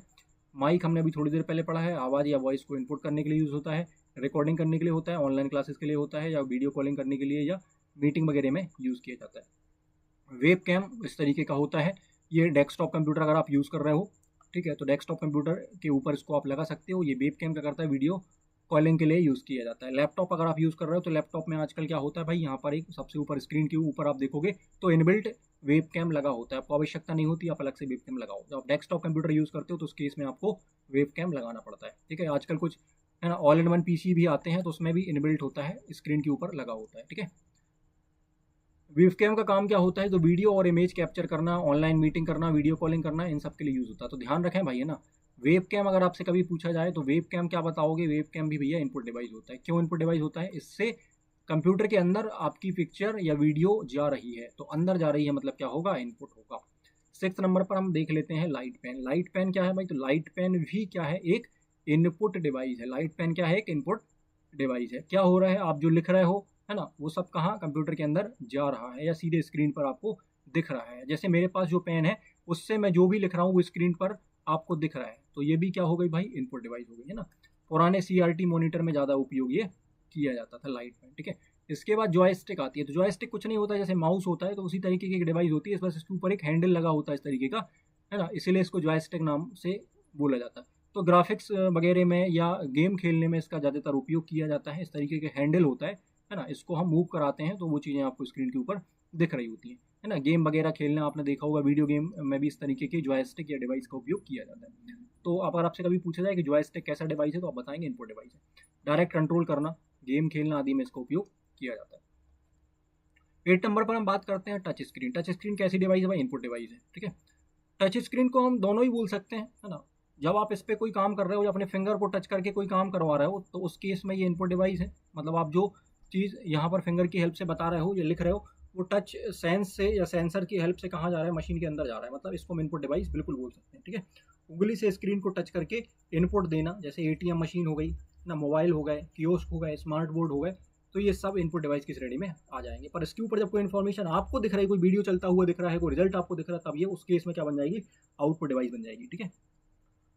माइक हमने अभी थोड़ी देर पहले पढ़ा है, आवाज़ या वॉइस को इनपुट करने के लिए यूज़ होता है, रिकॉर्डिंग करने के लिए होता है, ऑनलाइन क्लासेस के लिए होता है, या वीडियो कॉलिंग करने के लिए या मीटिंग वगैरह में यूज़ किया जाता है। वेब कैम इस तरीके का होता है, ये डेस्कटॉप कंप्यूटर अगर आप यूज़ कर रहे हो, ठीक है, तो डेस्कटॉप कंप्यूटर के ऊपर इसको आप लगा सकते हो। ये वेब कैम क्या करता है, वीडियो कॉलिंग के लिए यूज़ किया जाता है। लैपटॉप अगर आप यूज़ कर रहे हो तो लैपटॉप में आजकल क्या होता है भाई, यहाँ पर एक सबसे ऊपर स्क्रीन के ऊपर आप देखोगे तो इनबिल्ट वेब कैम लगा होता है, आपको आवश्यकता नहीं होती आप अलग से वेब कैम लगाओ। जब आप डेस्कटॉप कंप्यूटर यूज़ करते हो तो उस केस में आपको वेब कैम लगाना पड़ता है, ठीक है। आजकल कुछ, है ना, ऑल इन वन PC भी आते हैं तो उसमें भी इनबिल्ट होता है, स्क्रीन के ऊपर लगा होता है, ठीक है। वेबकैम का काम क्या होता है, तो वीडियो और इमेज कैप्चर करना, ऑनलाइन मीटिंग करना, वीडियो कॉलिंग करना, इन सब के लिए यूज़ होता है। तो ध्यान रखें भाई, है ना, वेबकैम अगर आपसे कभी पूछा जाए तो वेबकैम क्या बताओगे, वेबकैम भी भैया इनपुट डिवाइस होता है। क्यों इनपुट डिवाइस होता है, इससे कंप्यूटर के अंदर आपकी पिक्चर या वीडियो जा रही है, तो अंदर जा रही है मतलब क्या होगा, इनपुट होगा। 6 नंबर पर हम देख लेते हैं लाइट पेन। लाइट पेन क्या है भाई, तो लाइट पेन भी क्या है, एक इनपुट डिवाइस है। लाइट पेन क्या है, एक इनपुट डिवाइस है। क्या हो रहा है, आप जो लिख रहे हो, है ना, वो सब कहाँ, कंप्यूटर के अंदर जा रहा है या सीधे स्क्रीन पर आपको दिख रहा है। जैसे मेरे पास जो पेन है उससे मैं जो भी लिख रहा हूँ वो स्क्रीन पर आपको दिख रहा है, तो ये भी क्या हो गई भाई, इनपुट डिवाइस हो गई, है ना। पुराने CRT मॉनिटर में ज़्यादा उपयोग ये किया जाता था, लाइट पेन, ठीक है। इसके बाद जॉयस्टिक आती है। तो जॉयस्टिक कुछ नहीं होता, जैसे माउस होता है तो उसी तरीके की एक डिवाइस होती है, इस बस इसके ऊपर एक हैंडल लगा होता है इस तरीके का, है ना, इसीलिए इसको जॉयस्टिक नाम से बोला जाता है। तो ग्राफिक्स वगैरह में या गेम खेलने में इसका ज़्यादातर उपयोग किया जाता है। इस तरीके के हैंडल होता है ना, इसको हम मूव कराते हैं तो वो चीज़ें आपको स्क्रीन के ऊपर दिख रही होती हैं, है ना। गेम वगैरह खेलना आपने देखा होगा, वीडियो गेम में भी इस तरीके के जॉयस्टिक या डिवाइस का उपयोग किया जाता है। तो अगर आपसे कभी पूछा जाए कि जॉयस्टिक कैसा डिवाइस है, तो आप बताएंगे इनपुट डिवाइस है। डायरेक्ट कंट्रोल करना, गेम खेलना आदि में इसका उपयोग किया जाता है। 8 नंबर पर हम बात करते हैं टच स्क्रीन। टच स्क्रीन कैसी डिवाइस है भाई, इनपुट डिवाइस है, ठीक है। टच स्क्रीन को हम दोनों ही बोल सकते हैं, है ना। जब आप इस पर कोई काम कर रहे हो या अपने फिंगर को टच करके कोई काम करवा रहे हो तो उस केस में ये इनपुट डिवाइस है। मतलब आप जो चीज़ यहाँ पर फिंगर की हेल्प से बता रहे हो या लिख रहे हो, वो टच सेंस से या सेंसर की हेल्प से कहाँ जा रहा है, मशीन के अंदर जा रहा है, मतलब इसको हम इनपुट डिवाइस बिल्कुल बोल सकते हैं, ठीक है। उंगली से स्क्रीन को टच करके इनपुट देना, जैसे ATM मशीन हो गई ना, मोबाइल हो गए, कियोस्क हो गए, स्मार्ट बोर्ड हो गए, तो ये सब इनपुट डिवाइस की श्रेणी में आ जाएंगे। पर इसके ऊपर जब कोई इन्फॉर्मेशन आपको दिख रही है, कोई वीडियो चलता हुआ दिख रहा है, कोई रिजल्ट आपको दिख रहा है, तब ये उस केस में क्या बन जाएगी, आउटपुट डिवाइस बन जाएगी, ठीक है।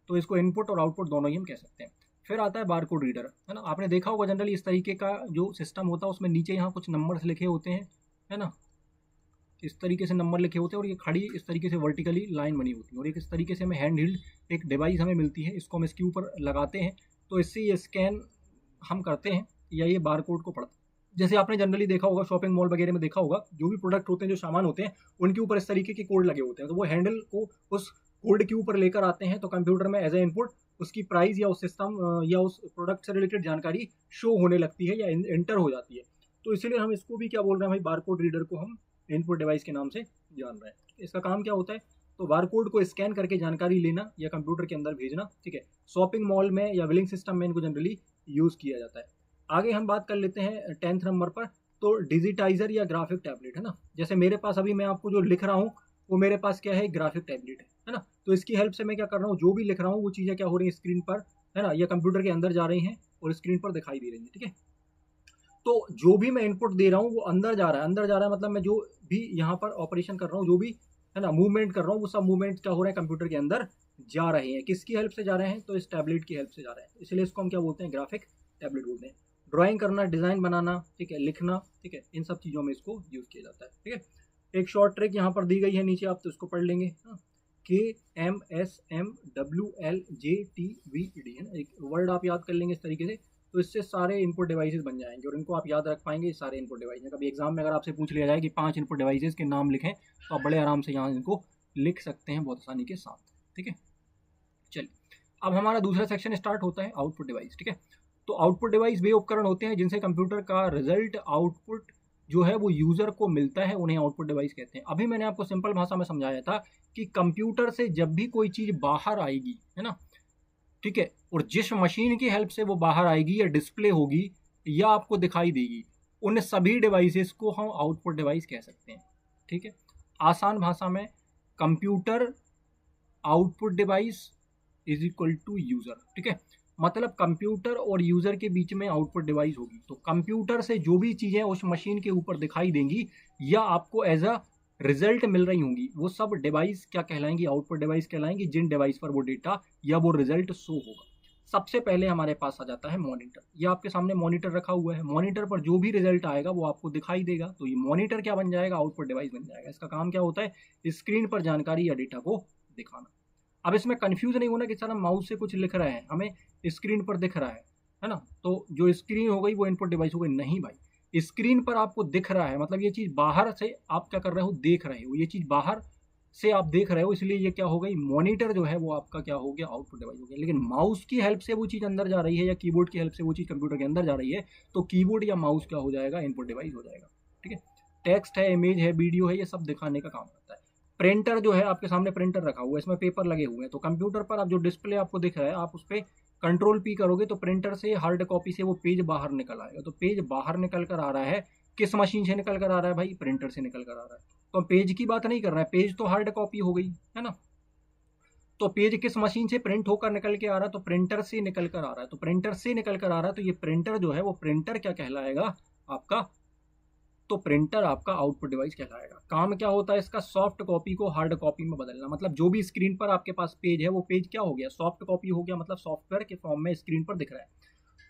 तो इसको इनपुट और आउटपुट दोनों ही हम कह सकते हैं। फिर आता है बारकोड रीडर, है ना। आपने देखा होगा जनरली इस तरीके का जो सिस्टम होता है उसमें नीचे यहाँ कुछ नंबर्स लिखे होते हैं, है ना, इस तरीके से नंबर लिखे होते हैं और ये खड़ी इस तरीके से वर्टिकली लाइन बनी होती है। और एक इस तरीके से हमें हैंड हिल्ड एक डिवाइस हमें मिलती है, इसको हम इसके ऊपर लगाते हैं तो इससे ये स्कैन हम करते हैं या ये बार कोड को पढ़ते हैं। जैसे आपने जनरली देखा होगा, शॉपिंग मॉल वगैरह में देखा होगा, जो भी प्रोडक्ट होते हैं, जो सामान होते हैं, उनके ऊपर इस तरीके के कोड लगे होते हैं। तो वो हैंडल को उस कोड के ऊपर लेकर आते हैं, तो कंप्यूटर में एज ए इनपुट उसकी प्राइस या उस सिस्टम या उस प्रोडक्ट से रिलेटेड जानकारी शो होने लगती है या एंटर हो जाती है। तो इसीलिए हम इसको भी क्या बोल रहे हैं भाई, बारकोड रीडर को हम इनपुट डिवाइस के नाम से जान रहे हैं। इसका काम क्या होता है, तो बारकोड को स्कैन करके जानकारी लेना या कंप्यूटर के अंदर भेजना, ठीक है। शॉपिंग मॉल में या बिलिंग सिस्टम में इनको जनरली यूज़ किया जाता है। आगे हम बात कर लेते हैं 10th नंबर पर, तो डिजिटाइजर या ग्राफिक टैबलेट, है ना। जैसे मेरे पास अभी मैं आपको जो लिख रहा हूँ वो मेरे पास क्या है, ग्राफिक टैबलेट है ना। तो इसकी हेल्प से मैं क्या कर रहा हूँ, जो भी लिख रहा हूँ वो चीज़ें क्या हो रही हैं स्क्रीन पर, है ना, या कंप्यूटर के अंदर जा रही हैं और स्क्रीन पर दिखाई दे रही हैं, ठीक है। तो जो भी मैं इनपुट दे रहा हूँ वो अंदर जा रहा है, अंदर जा रहा है मतलब मैं जो भी यहाँ पर ऑपरेशन कर रहा हूँ, जो भी है ना मूवमेंट कर रहा हूँ, वो सब मूवमेंट क्या हो रहे हैं कंप्यूटर के अंदर जा रहे हैं। किसकी हेल्प से जा रहे हैं, तो इस टैबलेट की हेल्प से जा रहे हैं, इसलिए इसको हम क्या बोलते हैं, ग्राफिक टैबलेट बोलते हैं। ड्राइंग करना, डिज़ाइन बनाना, ठीक है, लिखना, ठीक है, इन सब चीज़ों में इसको यूज़ किया जाता है, ठीक है। एक शॉर्ट ट्रिक यहाँ पर दी गई है नीचे, आप तो इसको पढ़ लेंगे, KMSMWLJTVD, है ना। एक वर्ड आप याद कर लेंगे इस तरीके से, तो इससे सारे इनपुट डिवाइसेस बन जाएंगे और इनको आप याद रख पाएंगे, सारे इनपुट डिवाइस। कभी एग्जाम में अगर आपसे पूछ लिया जाए कि 5 इनपुट डिवाइसेस के नाम लिखें, तो आप बड़े आराम से यहाँ इनको लिख सकते हैं बहुत आसानी के साथ, ठीक है। चलिए, अब हमारा दूसरा सेक्शन स्टार्ट होता है, आउटपुट डिवाइस, ठीक है। तो आउटपुट डिवाइस वे उपकरण होते हैं जिनसे कंप्यूटर का रिजल्ट आउटपुट जो है वो यूज़र को मिलता है, उन्हें आउटपुट डिवाइस कहते हैं। अभी मैंने आपको सिंपल भाषा में समझाया था कि कंप्यूटर से जब भी कोई चीज़ बाहर आएगी, है ना, ठीक है, और जिस मशीन की हेल्प से वो बाहर आएगी या डिस्प्ले होगी या आपको दिखाई देगी, उन सभी डिवाइसेस को हम आउटपुट डिवाइस कह सकते हैं, ठीक है। आसान भाषा में computer output device is equal to user, ठीक है। मतलब कंप्यूटर और यूज़र के बीच में आउटपुट डिवाइस होगी, तो कंप्यूटर से जो भी चीज़ें उस मशीन के ऊपर दिखाई देंगी या आपको एज अ रिजल्ट मिल रही होंगी, वो सब डिवाइस क्या कहलाएंगी, आउटपुट डिवाइस कहलाएंगी, जिन डिवाइस पर वो डेटा या वो रिजल्ट शो होगा। सबसे पहले हमारे पास आ जाता है मॉनिटर। ये आपके सामने मॉनिटर रखा हुआ है, मॉनिटर पर जो भी रिजल्ट आएगा वो आपको दिखाई देगा, तो ये मॉनिटर क्या बन जाएगा, आउटपुट डिवाइस बन जाएगा। इसका काम क्या होता है, स्क्रीन पर जानकारी या डेटा को दिखाना। अब इसमें कंफ्यूज नहीं होना कि सर हम माउस से कुछ लिख रहे हैं, हमें स्क्रीन पर दिख रहा है ना, तो जो स्क्रीन हो गई वो इनपुट डिवाइस हो गई, नहीं भाई, स्क्रीन पर आपको दिख रहा है मतलब ये चीज़ बाहर से आप क्या कर रहे हो, देख रहे हो, ये चीज़ बाहर से आप देख रहे हो, इसलिए ये क्या हो गई, मॉनिटर जो है वो आपका क्या हो गया, आउटपुट डिवाइस हो गया। लेकिन माउस की हेल्प से वो चीज़ अंदर जा रही है या कीबोर्ड की हेल्प से वो चीज़ कंप्यूटर के अंदर जा रही है, तो कीबोर्ड या माउस क्या हो जाएगा, इनपुट डिवाइस हो जाएगा, ठीक है। टेक्स्ट है, इमेज है, वीडियो है, ये सब दिखाने का काम करता है। प्रिंटर जो है आपके सामने प्रिंटर रखा हुआ है, इसमें पेपर लगे हुए हैं, तो कंप्यूटर पर आप जो डिस्प्ले आपको दिख रहा है, आप उस पर कंट्रोल P करोगे तो प्रिंटर से हार्ड कॉपी से वो पेज बाहर निकल आएगा। तो पेज बाहर निकल कर आ रहा है, किस मशीन से निकल कर आ रहा है भाई, प्रिंटर से निकल कर आ रहा है। तो पेज की बात नहीं कर रहा है, पेज तो हार्ड कॉपी हो गई, है ना। तो पेज किस मशीन से प्रिंट होकर निकल के आ रहा है, तो प्रिंटर से निकल कर आ रहा है, तो प्रिंटर से निकल कर आ रहा है, तो ये प्रिंटर जो है वो प्रिंटर क्या कहलाएगा आपका, तो प्रिंटर आपका आउटपुट डिवाइस कहलाएगा। काम क्या होता है इसका, सॉफ्ट कॉपी को हार्ड कॉपी में बदलना। मतलब जो भी स्क्रीन पर आपके पास पेज है वो पेज क्या हो गया, सॉफ्ट कॉपी हो गया, मतलब सॉफ्टवेयर के फॉर्म में स्क्रीन पर दिख रहा है।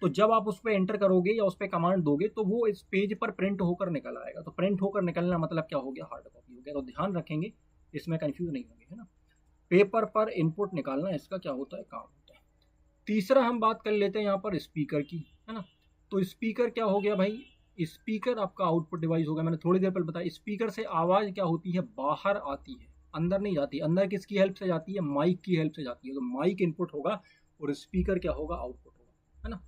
तो जब आप उस पर एंटर करोगे या उस पर कमांड दोगे तो वो इस पेज पर प्रिंट होकर निकल आएगा। तो प्रिंट होकर निकलना मतलब क्या हो गया, हार्ड कॉपी हो गया। तो ध्यान रखेंगे, इसमें कंफ्यूज नहीं होंगे, है ना। पेपर पर इनपुट निकालना इसका क्या होता है, काम होता है। तीसरा हम बात कर लेते हैं यहाँ पर स्पीकर की, है ना। तो स्पीकर क्या हो गया भाई, स्पीकर आपका आउटपुट डिवाइस होगा। मैंने थोड़ी देर पहले बताया, स्पीकर से आवाज़ क्या होती है, बाहर आती है, अंदर नहीं जाती। अंदर किसकी हेल्प से जाती है, माइक की हेल्प से जाती है। तो माइक इनपुट होगा और स्पीकर क्या होगा, आउटपुट होगा, है ना।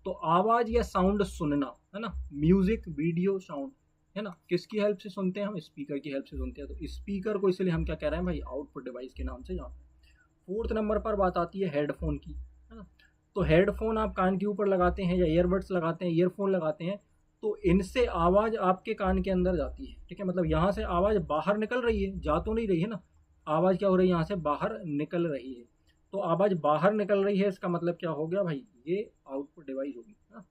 तो आवाज़ या साउंड सुनना, है ना, म्यूजिक, वीडियो, साउंड, है ना, किसकी हेल्प से सुनते हैं हम, स्पीकर की हेल्प से सुनते हैं। तो स्पीकर को इसलिए हम क्या कह रहे हैं भाई, आउटपुट डिवाइस के नाम से जानते हैं। 4th नंबर पर बात आती है हेडफोन की, है ना। तो हेडफोन आप कान के ऊपर लगाते हैं या ईयरबड्स लगाते हैं, ईयरफोन लगाते हैं, तो इनसे आवाज़ आपके कान के अंदर जाती है, ठीक है। मतलब यहाँ से आवाज़ बाहर निकल रही है, जा तो नहीं रही है ना, आवाज़ क्या हो रही है, यहाँ से बाहर निकल रही है। तो आवाज़ बाहर निकल रही है, इसका मतलब क्या हो गया भाई, ये आउटपुट डिवाइस होगी, ना।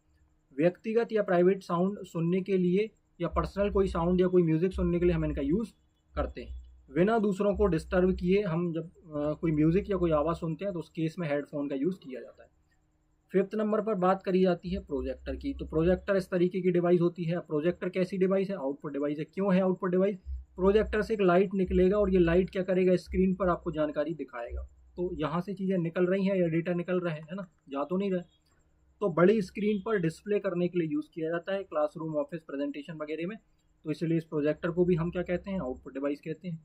व्यक्तिगत या प्राइवेट साउंड सुनने के लिए या पर्सनल कोई साउंड या कोई म्यूज़िक सुनने के लिए हम इनका यूज़ करते हैं, बिना दूसरों को डिस्टर्ब किए। हम जब कोई म्यूज़िक या कोई आवाज़ सुनते हैं तो उस केस में हेडफोन का यूज़ किया जाता है। 5th नंबर पर बात करी जाती है प्रोजेक्टर की। तो प्रोजेक्टर इस तरीके की डिवाइस होती है। प्रोजेक्टर कैसी डिवाइस है, आउटपुट डिवाइस है। क्यों है आउटपुट डिवाइस, प्रोजेक्टर से एक लाइट निकलेगा और ये लाइट क्या करेगा, स्क्रीन पर आपको जानकारी दिखाएगा। तो यहाँ से चीज़ें निकल रही हैं या डेटा निकल रहा है ना, जा तो नहीं रहा है। तो बड़ी स्क्रीन पर डिस्प्ले करने के लिए यूज़ किया जाता है क्लासरूम, ऑफिस, प्रेजेंटेशन वगैरह में। तो इसलिए इस प्रोजेक्टर को भी हम क्या कहते हैं, आउटपुट डिवाइस कहते हैं।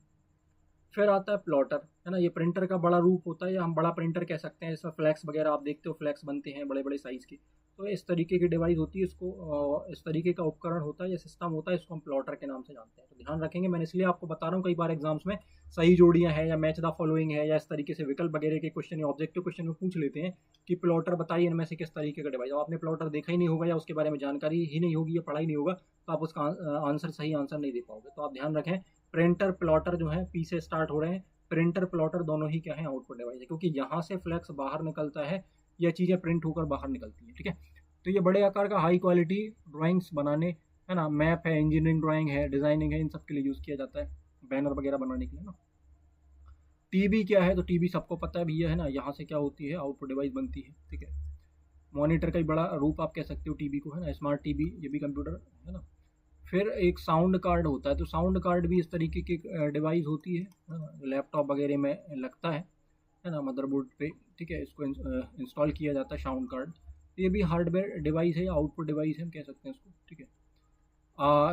फिर आता है प्लॉटर, है ना, ये प्रिंटर का बड़ा रूप होता है या हम बड़ा प्रिंटर कह सकते हैं। इसमें फ्लैक्स वगैरह आप देखते हो, फ्लैक्स बनते हैं बड़े बड़े साइज़ के। तो इस तरीके की डिवाइस होती है, इसको इस तरीके का उपकरण होता है या सिस्टम होता है, इसको हम प्लॉटर के नाम से जानते हैं। तो ध्यान रखेंगे, मैंने इसलिए आपको बता रहा हूँ, कई बार एग्जाम्स में सही जोड़ियाँ हैं या मैच द फॉलोइंग है या इस तरीके से विकल्प वगैरह के क्वेश्चन या ऑब्जेक्टिव क्वेश्चन में पूछ लेते हैं कि प्लॉटर बताइए इनमें से किस तरीके का डिवाइस। अब आपने प्लॉटर देखा ही नहीं होगा या उसके बारे में जानकारी ही नहीं होगी या पढ़ा ही नहीं होगा, तो आप उसका आंसर सही आंसर नहीं दे पाओगे। तो आप ध्यान रखें, प्रिंटर प्लॉटर जो है पी से स्टार्ट हो रहे हैं। प्रिंटर प्लॉटर दोनों ही क्या है, आउटपुट डिवाइस है, क्योंकि यहाँ से फ्लैक्स बाहर निकलता है, यह चीज़ें प्रिंट होकर बाहर निकलती हैं। ठीक है, तो ये बड़े आकार का हाई क्वालिटी ड्राइंग्स बनाने, है ना, मैप है, इंजीनियरिंग ड्राइंग है, डिजाइनिंग है, इन सब के लिए यूज़ किया जाता है, बैनर वगैरह बनाने के लिए ना। टीवी क्या है, तो टीवी सबको पता है भैया, है ना, यहाँ से क्या होती है, आउटपुट डिवाइस बनती है। ठीक है, मॉनिटर का ही बड़ा रूप आप कह सकते हो टीवी को, है ना, स्मार्ट टीवी, ये भी कंप्यूटर है ना। फिर एक साउंड कार्ड होता है, तो साउंड कार्ड भी इस तरीके की डिवाइस होती है ना, लैपटॉप वगैरह में लगता है ना, मदरबोर्ड पे। ठीक है, इसको इंस्टॉल किया जाता है साउंड कार्ड। ये भी हार्डवेयर डिवाइस है, आउटपुट डिवाइस है, हम कह सकते हैं इसको। ठीक है,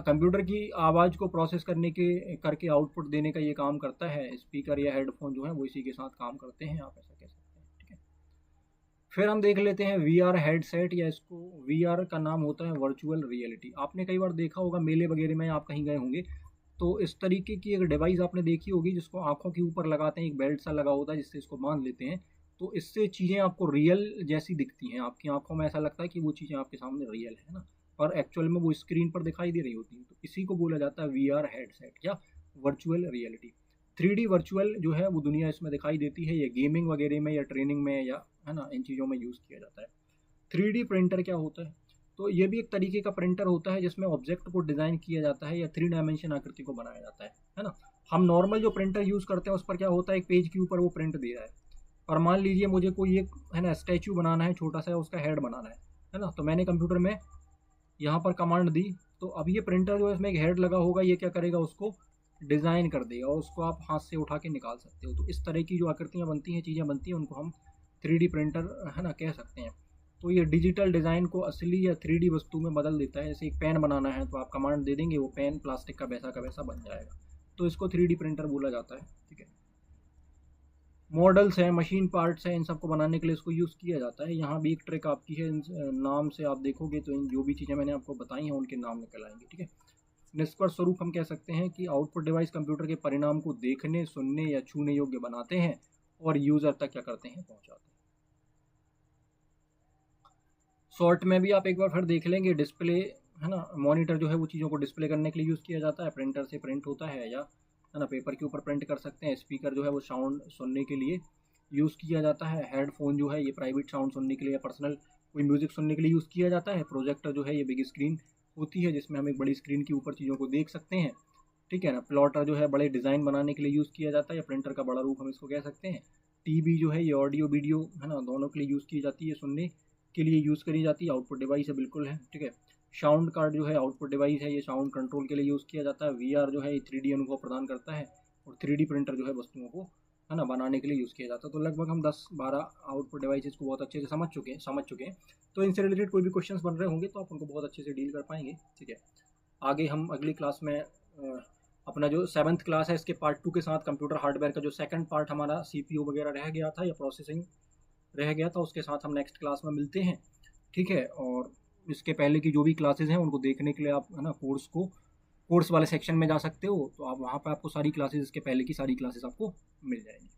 कंप्यूटर की आवाज़ को प्रोसेस करके आउटपुट देने का ये काम करता है। स्पीकर या हेडफोन जो है वो इसी के साथ काम करते हैं, आप ऐसा कह सकते हैं। ठीक है, फिर हम देख लेते हैं VR हेडसेट, या इसको VR का नाम होता है वर्चुअल रियलिटी। आपने कई बार देखा होगा मेले वगैरह में, आप कहीं गए होंगे तो इस तरीके की एक डिवाइस आपने देखी होगी जिसको आंखों के ऊपर लगाते हैं, एक बेल्ट सा लगा होता है जिससे इसको बांध लेते हैं। तो इससे चीज़ें आपको रियल जैसी दिखती हैं, आपकी आंखों में ऐसा लगता है कि वो चीज़ें आपके सामने रियल है ना, और एक्चुअल में वो स्क्रीन पर दिखाई दे रही होती हैं। तो इसी को बोला जाता है VR हेडसेट या वर्चुअल रियलिटी। 3D वर्चुअल जो है वो दुनिया इसमें दिखाई देती है, ये गेमिंग वगैरह में या ट्रेनिंग में या, है ना, इन चीज़ों में यूज़ किया जाता है। 3D प्रिंटर क्या होता है, तो ये भी एक तरीके का प्रिंटर होता है जिसमें ऑब्जेक्ट को डिज़ाइन किया जाता है या 3 डायमेंशन आकृति को बनाया जाता है ना। हम नॉर्मल जो प्रिंटर यूज़ करते हैं उस पर क्या होता है, एक पेज के ऊपर वो प्रिंट दे रहा है, और मान लीजिए मुझे कोई एक, है ना, स्टैचू बनाना है छोटा सा, उसका हेड बनाना है ना, तो मैंने कंप्यूटर में यहाँ पर कमांड दी, तो अब ये प्रिंटर जो है इसमें एक हेड लगा होगा, ये क्या करेगा, उसको डिज़ाइन कर देगा और उसको आप हाथ से उठा के निकाल सकते हो। तो इस तरह की जो आकृतियाँ बनती हैं, चीज़ें बनती हैं, उनको हम 3D प्रिंटर, है ना, कह सकते हैं। तो ये डिजिटल डिज़ाइन को असली या 3D वस्तु में बदल देता है। जैसे एक पेन बनाना है तो आप कमांड दे देंगे, वो पेन प्लास्टिक का वैसा बन जाएगा, तो इसको 3D प्रिंटर बोला जाता है। ठीक है, मॉडल्स हैं, मशीन पार्ट्स हैं, इन सबको बनाने के लिए इसको यूज़ किया जाता है। यहाँ भी एक ट्रिक आपकी है, नाम से आप देखोगे तो इन जो भी चीज़ें मैंने आपको बताई हैं उनके नाम निकल आएंगे। ठीक है, निष्कर्ष स्वरूप हम कह सकते हैं कि आउटपुट डिवाइस कंप्यूटर के परिणाम को देखने, सुनने या छूने योग्य बनाते हैं और यूज़र तक क्या करते हैं, पहुँचाते हैं। शॉर्ट में भी आप एक बार फिर देख लेंगे, डिस्प्ले, है ना, मॉनिटर जो है वो चीज़ों को डिस्प्ले करने के लिए यूज़ किया जाता है, प्रिंटर से प्रिंट होता है या, है ना, पेपर के ऊपर प्रिंट कर सकते हैं। स्पीकर जो है वो साउंड सुनने के लिए यूज़ किया जाता है। हेडफोन जो है ये प्राइवेट साउंड सुनने के लिए या पर्सनल कोई म्यूज़िक सुनने के लिए यूज़ किया जाता है। प्रोजेक्टर जो है ये बिग स्क्रीन होती है जिसमें हम एक बड़ी स्क्रीन के ऊपर चीज़ों को देख सकते हैं। ठीक है ना, प्लॉटर जो है बड़े डिज़ाइन बनाने के लिए यूज़ किया जाता है, या प्रिंटर का बड़ा रूप हम इसको कह सकते हैं। टीवी जो है ये ऑडियो वीडियो, है ना, दोनों के लिए यूज़ की जाती है, सुनने के लिए यूज़ करी जाती है, आउटपुट डिवाइस है, बिल्कुल है। ठीक है, साउंड कार्ड जो है आउटपुट डिवाइस है, ये साउंड कंट्रोल के लिए यूज़ किया जाता है। VR जो है ये 3D अनुभव प्रदान करता है, और 3D प्रिंटर जो है वस्तुओं को, है ना, बनाने के लिए यूज़ किया जाता है। तो लगभग हम 10-12 आउटपुट डिवाइसेस को बहुत अच्छे से समझ चुके हैं। तो इनसे रिलेटेड कोई भी क्वेश्चंस बन रहे होंगे तो आप उनको बहुत अच्छे से डील कर पाएंगे। ठीक है, आगे हम अगली क्लास में अपना जो 7th क्लास है इसके पार्ट 2 के साथ कंप्यूटर हार्डवेयर का जो सेकंड पार्ट हमारा CPU वगैरह रह गया था या प्रोसेसिंग रह गया था, उसके साथ हम नेक्स्ट क्लास में मिलते हैं। ठीक है, और इसके पहले की जो भी क्लासेस हैं उनको देखने के लिए आप, है ना, कोर्स वाले सेक्शन में जा सकते हो, तो आप वहाँ पे आपको सारी क्लासेस, इसके पहले की सारी क्लासेस आपको मिल जाएंगी।